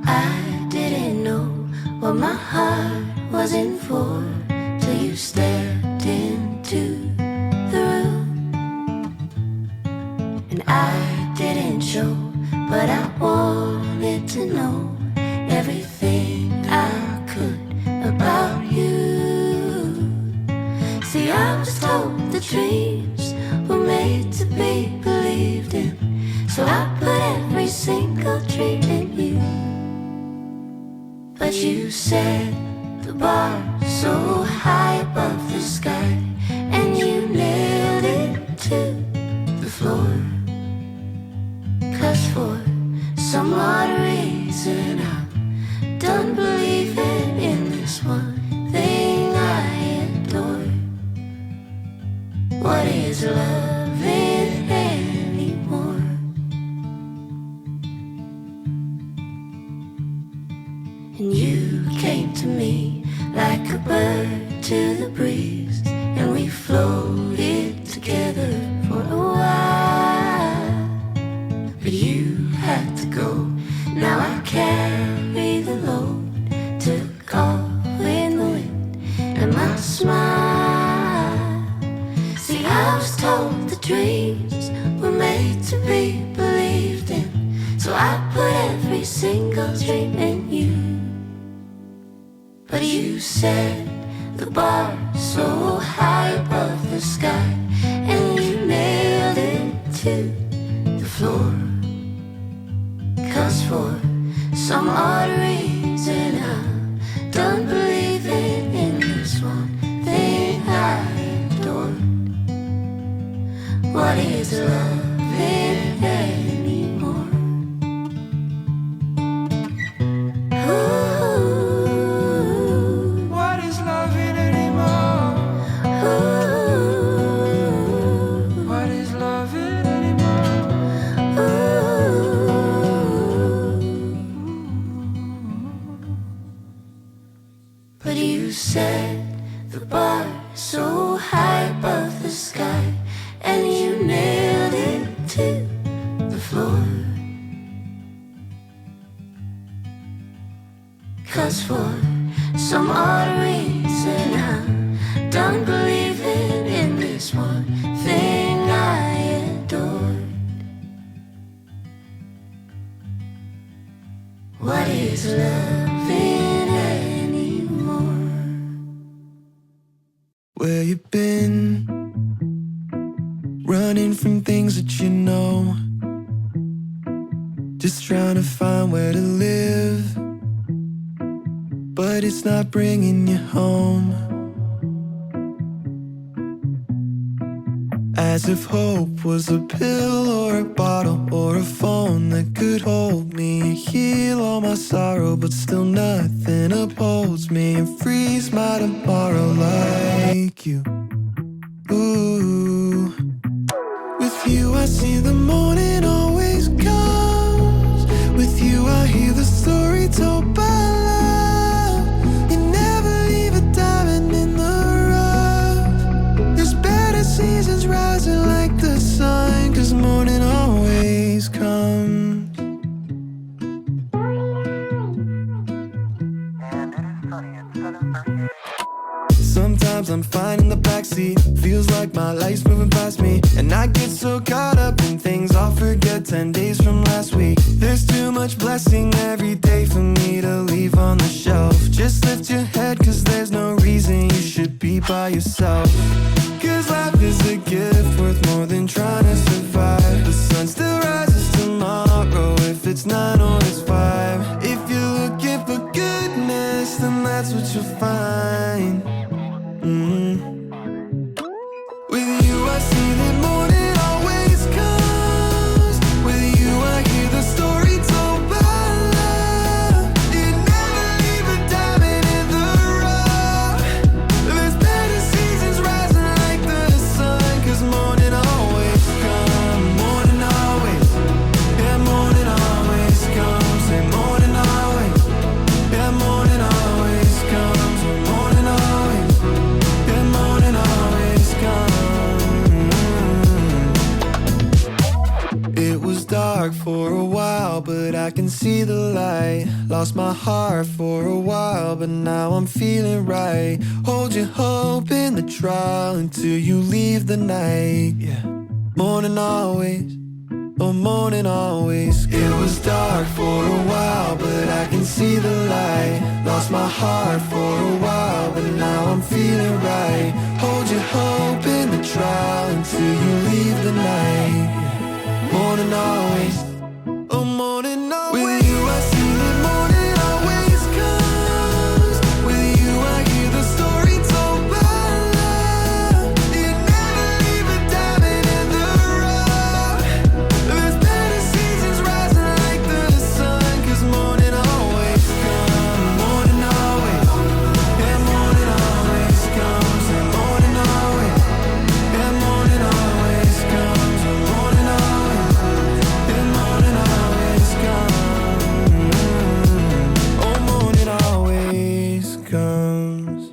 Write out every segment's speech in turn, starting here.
I didn't know what my heart was in for till you stepped into the room. And I didn't show, but I wanted to know everything I could about you. See, I was told the dreams were made to be believed in, so I put every single dream in you. But you set the bar so high above the sky, and you nailed it to the floor. 'Cause for some odd reason I'm done believing in this one thing I adore. What is loving anymore? And you came to me like a bird to the breeze, and we floated together for a while. But you had to go, now I carry the load, took off in the wind and my smile. See, I was told the dreams were made to be believed in, so I put every single dream in you. But you set the bar so high above the sky, and you nailed it to the floor. 'Cause for some odd reason I'm done believing in this one thing I adored. What is loving anymore? Ooh. What is loving anymore? Ooh. What is loving anymore? But you set the bar so high above the sky, and you nailed it to the floor. 'Cause for some odd reason I'm done believing in this one thing I adored. What is loving anymore? Where you been? Running from things that you know, just trying to find where to live, but it's not bringing you home. As if hope was a pill or a bottle or a phone that could hold me and heal all my sorrow, but still nothing upholds me and frees my tomorrow like you. Ooh. With you I see the morning always comes. With you I hear the story told by love. You never leave a diamond in the rough. There's better seasons rising like the sun, 'cause morning always comes. Sometimes I'm fine in the backseat, feels like my life's moving past me, and I get so caught up in things I'll forget 10 days from last week. There's too much blessing every day for me to leave on the shelf. Just lift your head, 'cause there's no reason you should be by yourself. 'Cause life is a gift worth more than trying to survive. The sun still rises tomorrow, if it's 9 or it's 5. If you're looking for goodness, then that's what you'll find. With you I see that morning always comes. With you I hear the story told by love. You never leave a diamond in the rough. There's better seasons rising like the sun, 'cause morning always comes. dark for a while, but I can see the light. Lost my heart for a while, but now I'm feeling right. Hold your hope in the trial until you leave the night. Yeah. Morning always, oh morning always. It was dark for a while, but I can see the light. Lost my heart for a while, but now I'm feeling right. Hold your hope in the trial until you leave the night. Morning always, oh morning always. With you I see that morning always comes. With you I hear the story told by love. You never leave a diamond in the rough. There's better seasons rising like the sun, 'cause morning always comes. Morning always, yeah, morning always comes. And morning always, yeah, morning always comes. And morning always, yeah, morning always comes. Oh, morning always comes.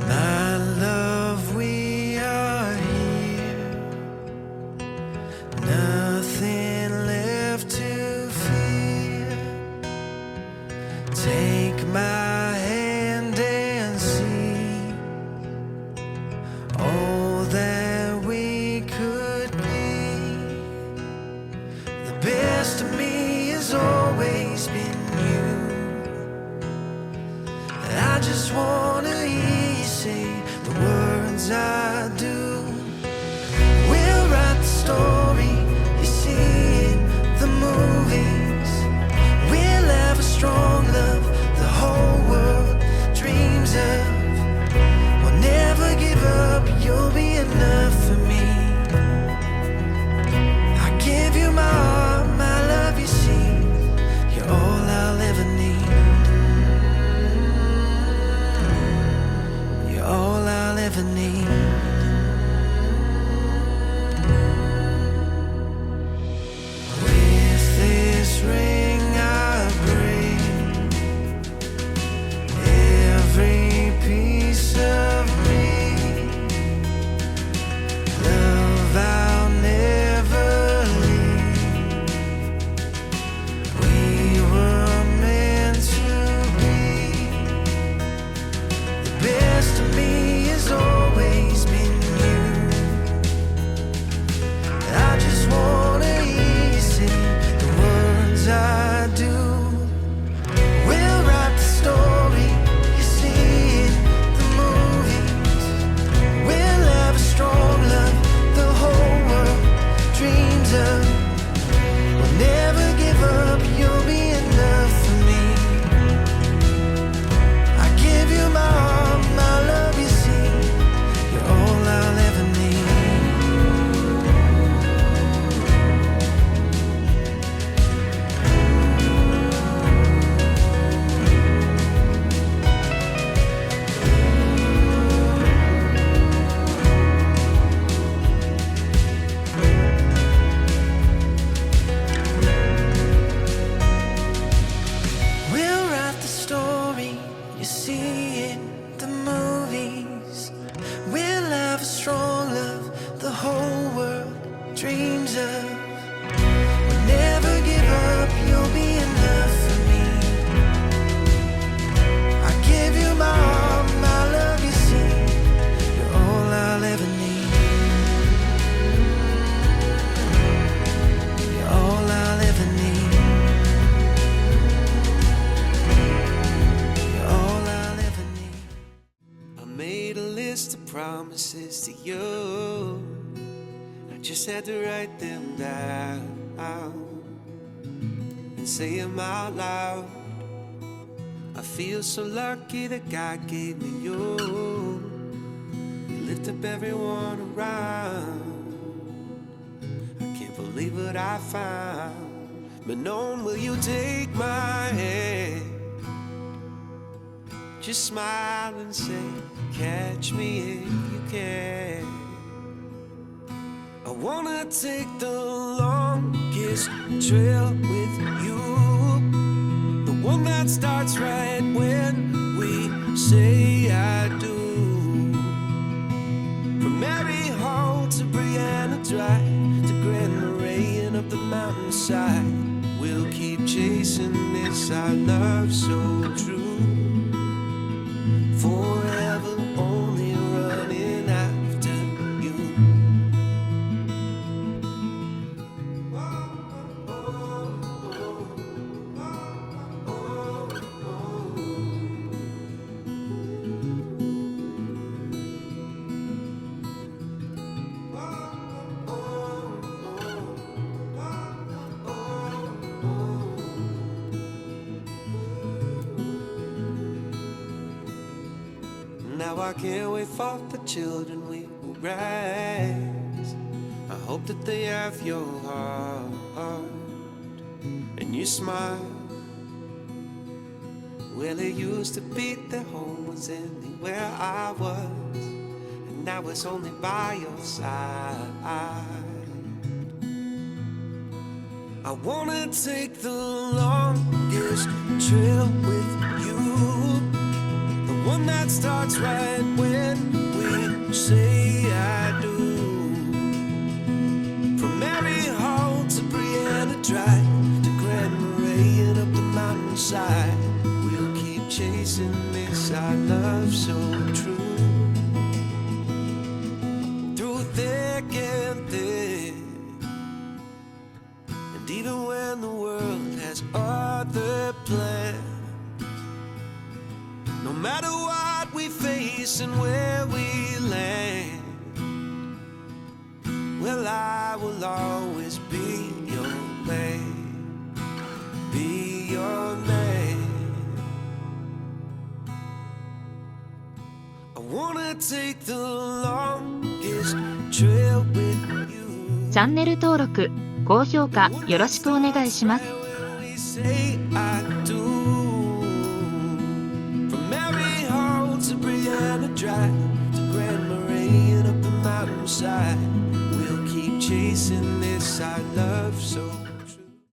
My love, we are here. Nothing left to fear. Take my hand and see all that we could be. The best of me has always been you. I just wanna hear you say the words I do. We'll write the story you see in the movies. We'll have a strong love the whole world dreams of. We'll never give up, you'll be enough for me. I give you my heart, my love, you see. You're all I'll ever need. You're all I'll ever need. With this ring I bring every piece of me. Love I'll never leave. We were meant to be. The best of me has always been you. I just wanna hear you say the words I do. We'll write the story you see in the movies. We'll have a strong love the whole world dreams of. We'll never give up, you'll be enough for me. I give you my heart, my love, you see. You're all I'll ever need. We'll write the story you see in the movies. We'll have a strong love the whole world dreams of. We'll never give up, you'll be enough for me. I give you my heart, my love, you see. You're all I'll ever need. You're all I'll ever need. You're all I'll ever need. I made a list of promises to you. I just had to write them down and say them out loud. I feel so lucky that God gave me you. You lift up everyone around. I can't believe what I found. Manon, will you take my hand? Just smile and say, catch me if you can. I wanna take the longest trail with you, the one that starts right when we say I do. From Mary Hall to Brianna Drive to Grand Marais and up the mountainside, we'll keep chasing this our love so true. Forever only running after you. Now I can't wait for the children we will raise. I hope that they have your heart and you smile. Well, it used to be their home was anywhere I was, and now it's only by your side. I wanna take the longest trail with you, one that starts right when we say I do. From Mary Hall to Brianna Drive to Grand Marais and up the mountainside, we'll keep chasing this our love so true. Through thick and thin, and even when the world has other plans, no matter what we face and where we land, well, I will always be your man, be your man. I wanna take the longest trail with you. チャンネル登録、高評価よろしくお願いします。Drive to Grand Marais and up the mountainside, we'll keep chasing this our love